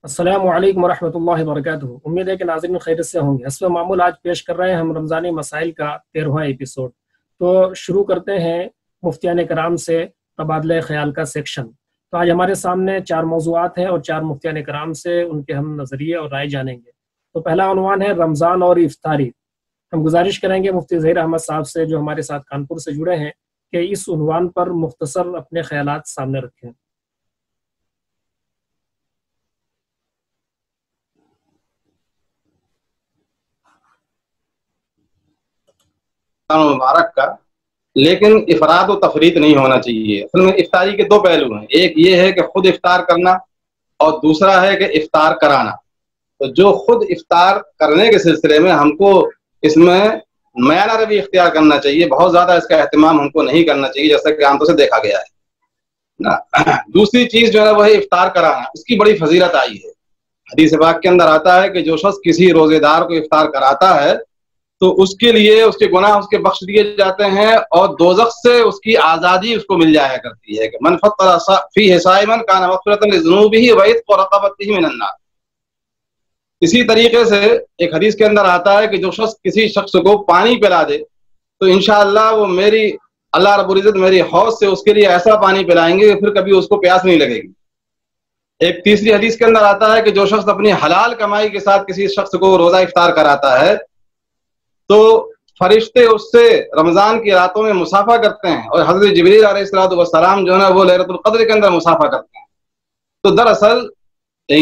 अस्सलामु अलैकुम वरहमतुल्लाहि वबरकातुहू। उम्मीद है कि नाज़रीन खैरियत से होंगे। हस्ब मामूल आज पेश कर रहे हैं हम रमज़ानी मसाइल का 13वां एपिसोड। तो शुरू करते हैं मुफ्तियान कराम से तबादला ख्याल का सेक्शन। तो आज हमारे सामने 4 मौज़ूआत हैं और 4 मुफ्तियान कराम से उनके हम नज़रिए और राय जानेंगे। तो पहला उन्वान है रमज़ान और इफ्तारी। हम गुजारिश करेंगे मुफ्ती ज़हीर अहमद साहब से, जो हमारे साथ कानपुर से जुड़े हैं, कि इस उन्वान पर मुख्तसर अपने ख्यालात सामने रखें। मुबारक का, लेकिन इफरात व तफरीत नहीं होना चाहिए। असल में इफ्तारी के 2 पहलू हैं। एक ये है कि खुद इफ्तार करना और दूसरा है कि इफ्तार कराना। तो जो खुद इफ्तार करने के सिलसिले में हमको इसमें मयाना रवि इख्तियार करना चाहिए, बहुत ज्यादा इसका एहतमाम हमको नहीं करना चाहिए, जैसा कि आमतौर से देखा गया है ना। दूसरी चीज जो है वह इफ्तार कराना, इसकी बड़ी फजीलत आई है। हदीस पाक के अंदर आता है कि जो शख्स किसी रोजेदार को इफ्तार कराता है तो उसके लिए उसके गुनाह उसके बख्श दिए जाते हैं और दोज़ख से उसकी आज़ादी उसको मिल जाया करती है। कि मन फत्तरा फीहि साइमन कान मग़फ़िरतन लिज़ुनूबिही व इत्क़ रक़बतिही मिनन नार। इसी तरीके से एक हदीस के अंदर आता है कि जो शख्स किसी शख्स को पानी पिला दे तो इंशाअल्लाह वो मेरी अल्लाह रब्बुल इज़्ज़त मेरी हौज़ से उसके लिए ऐसा पानी पिलाएंगे कि फिर कभी उसको प्यास नहीं लगेगी। एक तीसरी हदीस के अंदर आता है कि जो शख्स अपनी हलाल कमाई के साथ किसी शख्स को रोजा इफ्तार कराता है तो फरिश्ते उससे रमजान की रातों में मुसाफा करते हैं और हज़रत जिब्रील अलैहिस्सलाम जो है वो लैलतुल क़द्र के अंदर मुसाफा करते हैं। तो दरअसल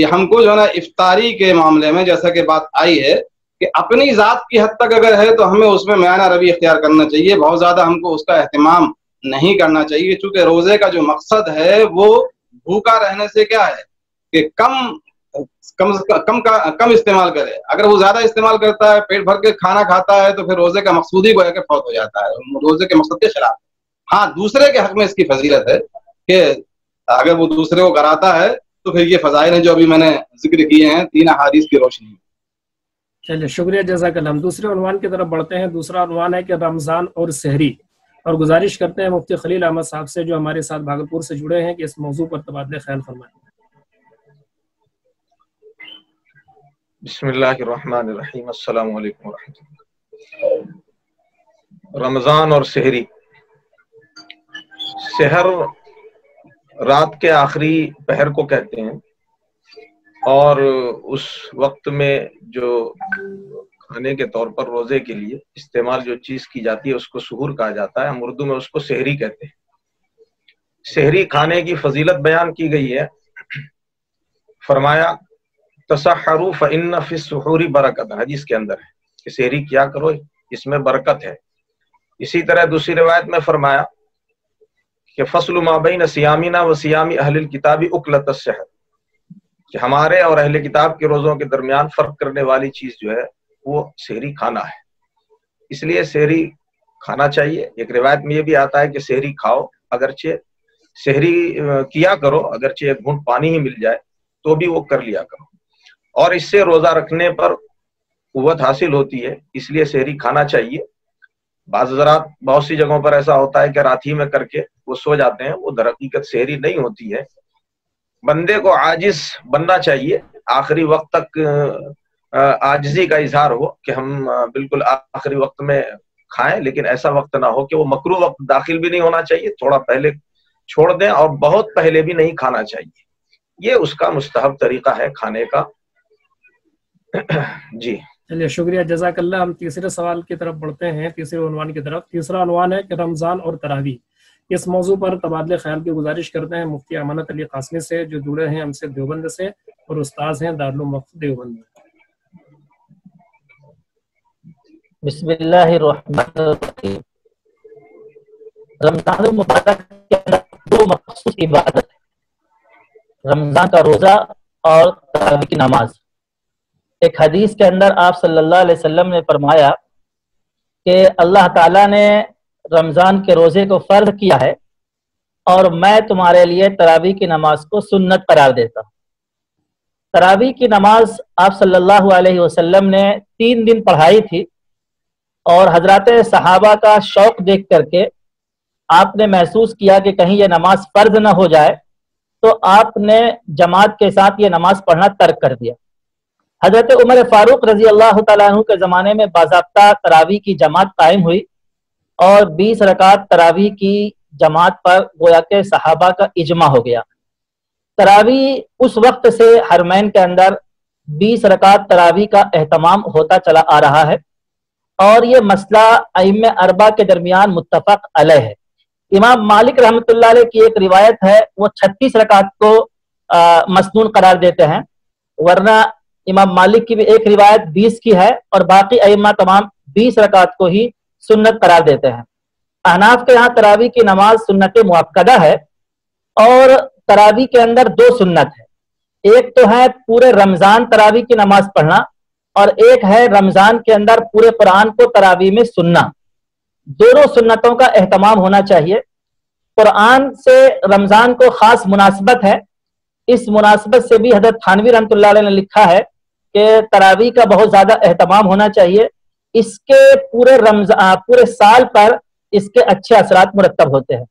हमको जो है ना इफ्तारी के मामले में जैसा कि बात आई है कि अपनी जात की हद तक अगर है तो हमें उसमें मयाना रवि इख्तियार करना चाहिए, बहुत ज्यादा हमको उसका एहतमाम नहीं करना चाहिए। चूंकि रोजे का जो मकसद है वो भूखा रहने से क्या है कि कम इस्तेमाल करे। अगर वो ज्यादा इस्तेमाल करता है, पेट भर के खाना खाता है, तो फिर रोजे का मकसूद ही गोया के फौत हो जाता है, रोजे के मकसद के खिलाफ। हाँ, दूसरे के हक में इसकी फजीलत है कि अगर वो दूसरे को कराता है तो फिर ये फजाइल हैं जो अभी मैंने जिक्र किए हैं 3 अहादीस की रोशनी में। चलिए, शुक्रिया, जज़ाकल्लाह। हम दूसरे उन्वान की तरफ बढ़ते हैं। दूसरा उन्वान है कि रमज़ान और सहरी। और गुजारिश करते हैं मुफ्ती खलील अहमद साहब से, जो हमारे साथ भागलपुर से जुड़े हैं, कि इस मौजू पर तबादले ख्याल फरमाएं। बिस्मिल्लाहिर्रहमानिर्रहीम। अस्सलामु अलैकुम वरहमतुल्लाह। रमज़ान और सहरी। सहर रात के आखिरी पहर को कहते हैं और उस वक्त में जो खाने के तौर पर रोजे के लिए इस्तेमाल जो चीज की जाती है उसको सुहूर कहा जाता है। हम उर्दू में उसको सहरी कहते हैं। सहरी खाने की फजीलत बयान की गई है। फरमाया तसहरू फ़इन्न फ़ी सुहूरी बरकत। हदीस के अंदर है कि सहरी किया करो, इसमें बरकत है। इसी तरह दूसरी रिवायत में फरमाया कि फस्लु मा बैन सियामिना व सियामी अहलिल किताबी उकलत अस्सहर, कि हमारे और अहले किताब के रोजों के दरमियान फर्क करने वाली चीज जो है वो सहरी खाना है। इसलिए सहरी खाना चाहिए। एक रिवायत में ये भी आता है कि सहरी खाओ, अगरचे सहरी किया करो, अगरचे एक घूंट पानी ही मिल जाए तो भी वो कर लिया करो, और इससे रोजा रखने पर कुव्वत हासिल होती है, इसलिए सहरी खाना चाहिए। बहुत सी जगहों पर ऐसा होता है कि रात ही में करके वो सो जाते हैं, वो दरहकीकत सहरी नहीं होती है। बंदे को आजिज बनना चाहिए, आखिरी वक्त तक आजिजी का इजहार हो कि हम बिल्कुल आखिरी वक्त में खाएं, लेकिन ऐसा वक्त ना हो कि वो मकरूह वक्त दाखिल भी नहीं होना चाहिए, थोड़ा पहले छोड़ दें, और बहुत पहले भी नहीं खाना चाहिए। ये उसका मुस्तहब तरीका है खाने का। जी, चलिए, शुक्रिया, जज़ाकल्लाह। हम तीसरे सवाल की तरफ बढ़ते हैं, तीसरे उन्वान की तरफ। तीसरा उन्वान है कि रमज़ान और तरावी। इस मौजू पर तबादले ख्याल की गुजारिश करते हैं मुफ्ती अमानत अली कासमी से, जो जुड़े हैं हमसे देवबंद से और उस्ताद हैं दारुल उलूम वक्फ देवबंद में। बिस्मिल्लाहिर्रहमानिर्रहीम। रमजान मुबारक के अंदर 2 मखसूस इबादत है, रमजान का रोजा और तरावी की नमाज। एक हदीस के अंदर आप सल्लल्लाहु अलैहि वसल्लम ने फरमाया कि अल्लाह ताला ने रमजान के रोजे को फर्ज किया है और मैं तुम्हारे लिए तरावी की नमाज को सुन्नत करार देता हूँ। तरावी की नमाज आप सल्लल्लाहु अलैहि वसल्लम ने 3 दिन पढ़ाई थी और हजरत सहाबा का शौक देख करके आपने महसूस किया कि कहीं ये नमाज फर्ज न हो जाए, तो आपने जमात के साथ ये नमाज पढ़ना तर्क कर दिया। हजरत उमर फारूक रजी अल्लाह तआला अन्हु के ज़माने में बाज़ाब्ता तरावी की जमात कायम हुई और 20 रकात तरावी की जमात पर गोया के सहाबा का इजमा हो गया। तरावी उस वक्त से हरमैन के अंदर 20 रकात तरावी का एहतमाम होता चला आ रहा है और ये मसला अइम्मे अरबा के दरमियान मुत्तफक अलैह है। इमाम मालिक रहमतुल्लाह अलैह की एक रिवायत है, वो 36 रकात को मसनून करार देते हैं, वरना इमाम मालिक की भी एक रिवायत 20 की है और बाकी अइम्मा तमाम 20 रकात को ही सुन्नत करार देते हैं। अहनाफ के यहाँ तरावी की नमाज सुन्नत मुअक्कदा है और तरावी के अंदर 2 सुन्नत है। एक तो है पूरे रमजान तरावी की नमाज पढ़ना और एक है रमजान के अंदर पूरे कुरान को तरावी में सुनना। दोनों सुन्नतों का एहतमाम होना चाहिए। कुरान से रमजान को खास मुनासिबत है। इस मुनासिबत से भी हजरत थानवी रहमतुल्लाह अलैह ने लिखा है कि तरावी का बहुत ज्यादा एहतमाम होना चाहिए। इसके पूरे साल पर इसके अच्छे असरात मुरत्तब होते हैं।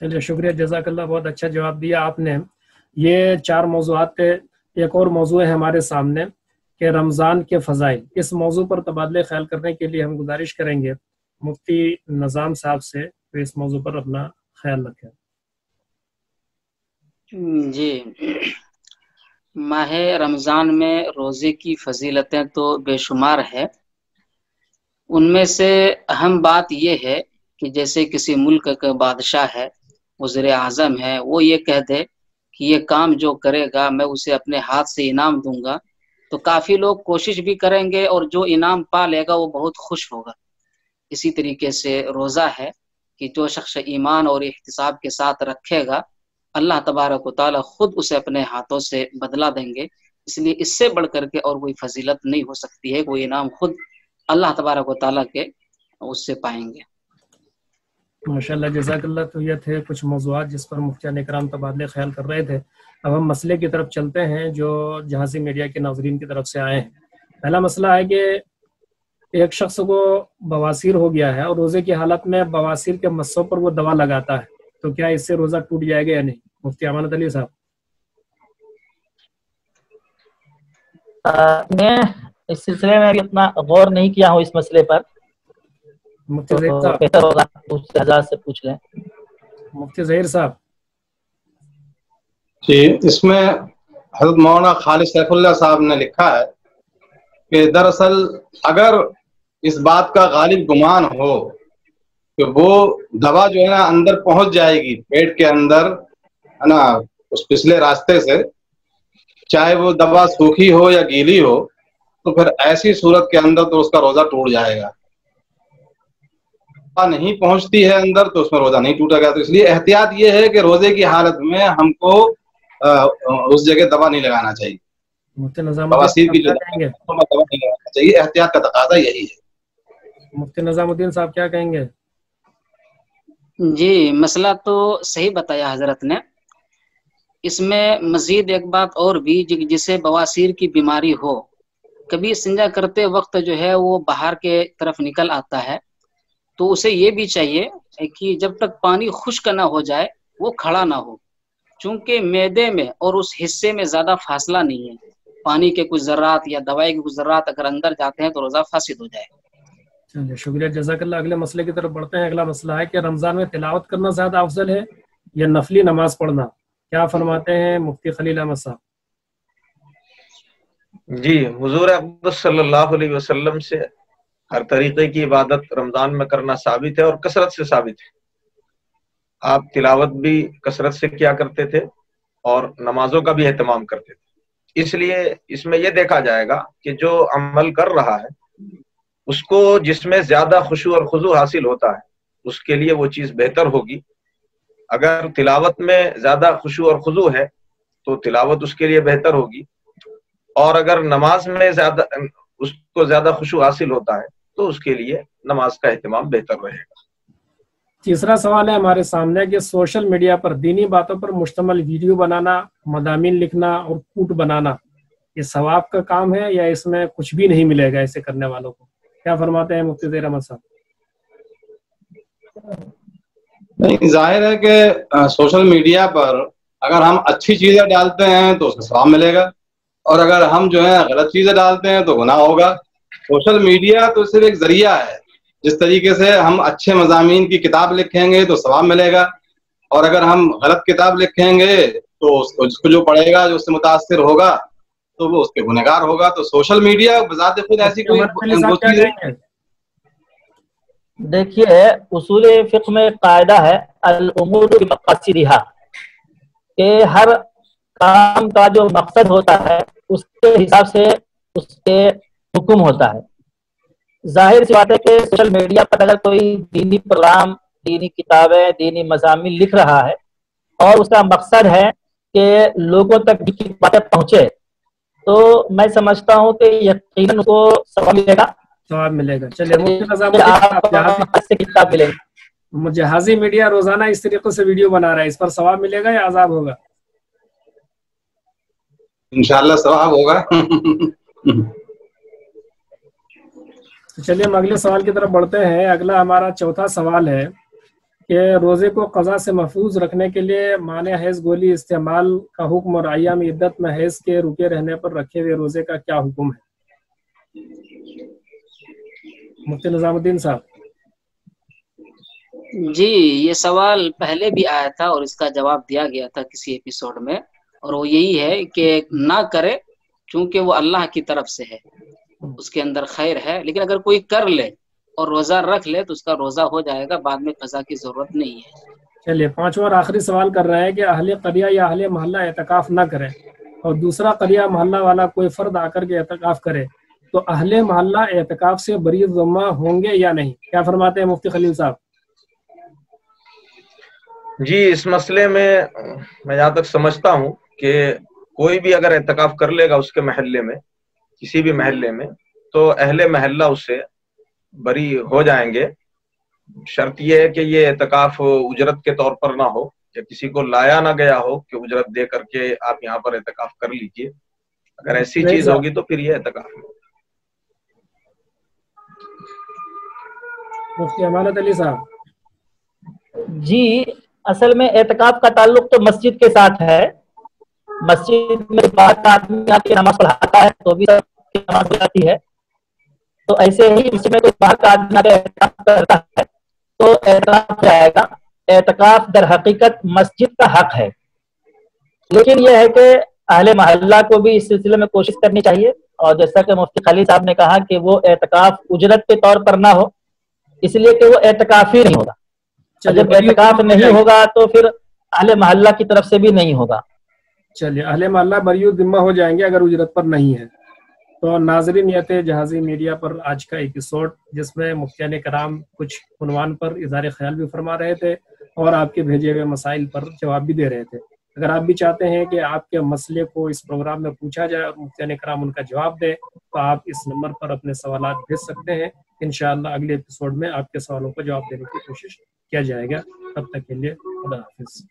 चलिए शुक्रिया, जज़ाकल्लाह, बहुत अच्छा जवाब दिया आपने। ये 4 मौज़ूआत थे। एक और मौजू है हमारे सामने कि रमज़ान के फ़ज़ाइल। इस मौजू पर तबादले ख्याल करने के लिए हम गुजारिश करेंगे मुफ्ती निज़ाम साहब से, तो इस मौजू पर अपना ख्याल रखें। जी, माह रमज़ान में रोज़े की फजीलतें तो बेशुमार है। उनमें से अहम बात यह है कि जैसे किसी मुल्क का बादशाह है, वज़ीर आज़म है, वो ये कह दे कि ये काम जो करेगा मैं उसे अपने हाथ से इनाम दूंगा, तो काफ़ी लोग कोशिश भी करेंगे और जो इनाम पा लेगा वो बहुत खुश होगा। इसी तरीके से रोज़ा है कि जो शख्स ईमान और इहतिसाब के साथ रखेगा, अल्लाह तबारक व तआला खुद उसे अपने हाथों से बदला देंगे। इसलिए इससे बढ़ करके और कोई फजीलत नहीं हो सकती है, कोई इनाम खुद अल्लाह तबारक व तआला के उससे पाएंगे। माशाअल्लाह, जज़ाकल्लाह। तो ये थे कुछ मौज़ूआत जिस पर मुफ्तियान इकराम तबादले ख्याल कर रहे थे। अब हम मसले की तरफ चलते हैं जो जहाज़ी मीडिया के नाज़रीन की तरफ से आए हैं। पहला मसला है कि एक शख्स को बवासीर हो गया है और रोज़े की हालत में बवासीर के मस्सों पर वो दवा लगाता है, तो क्या इससे रोज़ा टूट जाएगा या नहीं? मुफ्ती अमानत अली साहब। मैं इस सिलसिले में अभी उतना गौर नहीं किया हूँ इस मसले पर, मुफ्ती तो ज़हीर साहब। बेहतर होगा उससे हज़रत से पूछ लें। मुफ्ती ज़हीर साहब। जी, इसमें हज़रत मौलाना खालिद सैफुल्लाह साहब ने लिखा है कि दरअसल अगर इस बात का गालिब गुमान हो कि वो दवा जो है ना अंदर पहुंच जाएगी पेट के अंदर, है ना, उस पिछले रास्ते से, चाहे वो दवा सूखी हो या गीली हो, तो फिर ऐसी सूरत के अंदर तो उसका रोजा टूट जाएगा। दवा नहीं पहुंचती है अंदर तो उसमें रोजा नहीं टूटेगा। तो इसलिए एहतियात ये है कि रोजे की हालत में हमको उस जगह दवा नहीं लगाना चाहिए। बवासीर की जो दवा नहीं लगाना चाहिए, एहतियात का तकाजा यही है। मुफ्ती निज़ामुद्दीन साहब क्या कहेंगे? जी, मसला तो सही बताया हजरत ने। इसमें मजीद एक बात और भी, जिसे बवासीर की बीमारी हो, कभी इस्तिंजा करते वक्त जो है वो बाहर के तरफ निकल आता है, तो उसे ये भी चाहिए कि जब तक पानी खुश्क ना हो जाए वो खड़ा ना हो, चूंकि मैदे में और उस हिस्से में ज्यादा फासला नहीं है। पानी के कुछ ज़र्रात या दवाई के कुछ ज़र्रात अगर अंदर जाते हैं तो रोजा फासिद हो जाएगा। चलिए शुक्रिया, जज़ाकल्लाह। अगले मसले की तरफ बढ़ते हैं। अगला मसला है कि रमज़ान में तिलावत करना ज़्यादा अफजल है या नफली नमाज पढ़ना? क्या फरमाते हैं मुफ्ती खलील अहमद साहब? जी, हुजूर अक़दस सल्लल्लाहु अलैहि वसल्लम से हर तरीके की इबादत रमजान में करना साबित है और कसरत से साबित है। आप तिलावत भी कसरत से किया करते थे और नमाजों का भी एहतमाम करते थे। इसलिए इसमें यह देखा जाएगा कि जो अमल कर रहा है उसको जिसमें ज्यादा खुशू और खुजू हासिल होता है उसके लिए वो चीज बेहतर होगी। अगर तिलावत में ज्यादा खुशू और खुजू है तो तिलावत उसके लिए बेहतर होगी, और अगर नमाज में ज्यादा उसको ज्यादा खुशू हासिल होता है तो उसके लिए नमाज का एहतमाम बेहतर रहेगा। तीसरा सवाल है हमारे सामने कि सोशल मीडिया पर दीनी बातों पर मुश्तमल वीडियो बनाना, मदामीन लिखना और कूट बनाना, ये सवाब का काम है या इसमें कुछ भी नहीं मिलेगा इसे करने वालों को? क्या फरमाते हैं मुफ्ती ज़हीर अहमद साहब? नहीं, जाहिर है कि सोशल मीडिया पर اگر ہم اچھی چیزیں ڈالتے ہیں تو اس کا ثواب ملے گا، اور اگر ہم جو ہے غلط چیزیں ڈالتے ہیں تو گناہ ہوگا۔ سوشل میڈیا تو صرف ایک ذریعہ ہے، جس طریقے سے ہم اچھے مضامین کی کتاب لکھیں گے تو ثواب ملے گا، اور اگر ہم غلط کتاب لکھیں گے تو جس کو جو پڑھے گا، جو اس سے متاثر ہوگا، تو وہ اس کے گنہگار ہوگا۔ تو سوشل میڈیا بذات خود ایسی کوئی چیز ہے۔ دیکھیے اصول فقہ میں ایک قاعدہ ہے الامور بمقاصدها، کہ ہر کام کا جو مقصد ہوتا ہے اس کے حساب سے اس کے حکم ہوتا ہے۔ ظاہر سی بات ہے کہ سوشل میڈیا پر اگر کوئی دینی پروگرام، دینی کتابیں، دینی مضامین لکھ رہا ہے اور اس کا مقصد ہے کہ لوگوں تک کی باتیں پہنچے، تو میں سمجھتا ہوں کہ یقیناً اس کو ثواب ملے گا، ثواب ملے گا۔ چلیے جہازی میڈیا روزانہ اس طریقے سے ویڈیو بنا رہا ہے، اس پر ثواب ملے گا یا عذاب ہوگا؟ انشاءاللہ ثواب ہوگا۔ چلیے ہم اگلے سوال کی طرف بڑھتے ہیں۔ اگلا ہمارا چوتھا سوال ہے کہ روزے کو قضا سے محفوظ رکھنے کے لیے مانع حیض گولی استعمال کا حکم، اور ایام عدت میں حیض کے رکے رہنے پر رکھے ہوئے روزے کا کیا حکم ہے؟ مفتی نظام الدین صاحب۔ جی یہ سوال پہلے بھی آیا تھا اور اس کا جواب دیا گیا تھا کسی ایپیسوڈ میں، اور وہ یہی ہے کہ نہ کرے، چونکہ وہ اللہ کی طرف سے ہے، اس کے اندر خیر ہے، لیکن اگر کوئی کر لے اور روزہ رکھ لے تو اس کا روزہ ہو جائے گا، بعد میں قضا کی ضرورت نہیں ہے۔ چلیے پانچواں اور آخری سوال کر رہے ہیں کہ اہل قریہ یا اہل محلہ اعتکاف نہ کرے اور دوسرا قریہ محلہ والا کوئی فرد آ کر کے اعتکاف کرے، تو اہل محلہ اعتکاف سے بری ذمہ ہوں گے یا نہیں؟ کیا فرماتے ہیں مفتی خلیل صاحب؟ جی اس مسئلے میں جہاں تک سمجھتا ہوں کہ کوئی بھی اگر اعتکاف کر لے گا اس کے محلے میں، کسی بھی محلے میں، تو اہل محلہ اس سے بری ہو جائیں گے۔ شرط یہ ہے کہ یہ اعتکاف اجرت کے طور پر نہ ہو، یا کسی کو لایا نہ گیا ہو کہ اجرت دے کر کے آپ یہاں پر اعتکاف کر لیجئے۔ اگر ایسی چیز ہوگی تو پھر یہ اعتکاف ہے۔ مفتی امانت علی صاحب۔ جی اصل میں اعتکاف کا تعلق تو مسجد کے ساتھ ہے، مسجد میں بعد آدمی آ کے نماز پڑھاتا ہے تو بھی نماز ہو جاتی ہے، تو ایسے ہی مسجد میں کوئی باہر کا آدمی آ کے اعتکاف کرتا ہے تو اعتکاف جائے گا۔ اعتکاف در حقیقت مسجد کا حق ہے، لیکن یہ ہے کہ اہل محلہ کو بھی اس سلسلے میں کوشش کرنی چاہیے، اور جیسا کہ مفتی خلیل صاحب نے کہا کہ وہ اعتکاف اجرت کے طور پر نہ ہو، اس لیے کہ وہ اعتکاف ہی نہیں ہوگا، جب اعتکاف نہیں ہوگا تو پھر اہل محلہ کی طرف سے بھی نہیں ہوگا۔ چلیے اہل محلہ بری ذمہ ہو جائیں گے اگر اجرت پر نہیں ہے۔ تو ناظرین یہ تھے جہازی میڈیا پر آج کا ایپیسوڈ، جس میں مفتیان کرام کچھ عنوان پر اظہار خیال بھی فرما رہے تھے اور آپ کے بھیجے ہوئے مسائل پر جواب بھی دے رہے تھے۔ اگر آپ بھی چاہتے ہیں کہ آپ کے مسئلے کو اس پروگرام میں پوچھا جائے اور مفتیان کرام ان کا جواب دے، تو آپ اس نمبر پر اپنے سوالات بھیج سکتے ہیں۔ انشاءاللہ اگلے ایپیسوڈ میں آپ کے سوالوں کا جواب دینے کی کوشش کیا جائے گا۔ تب تک کے لیے خدا حافظ۔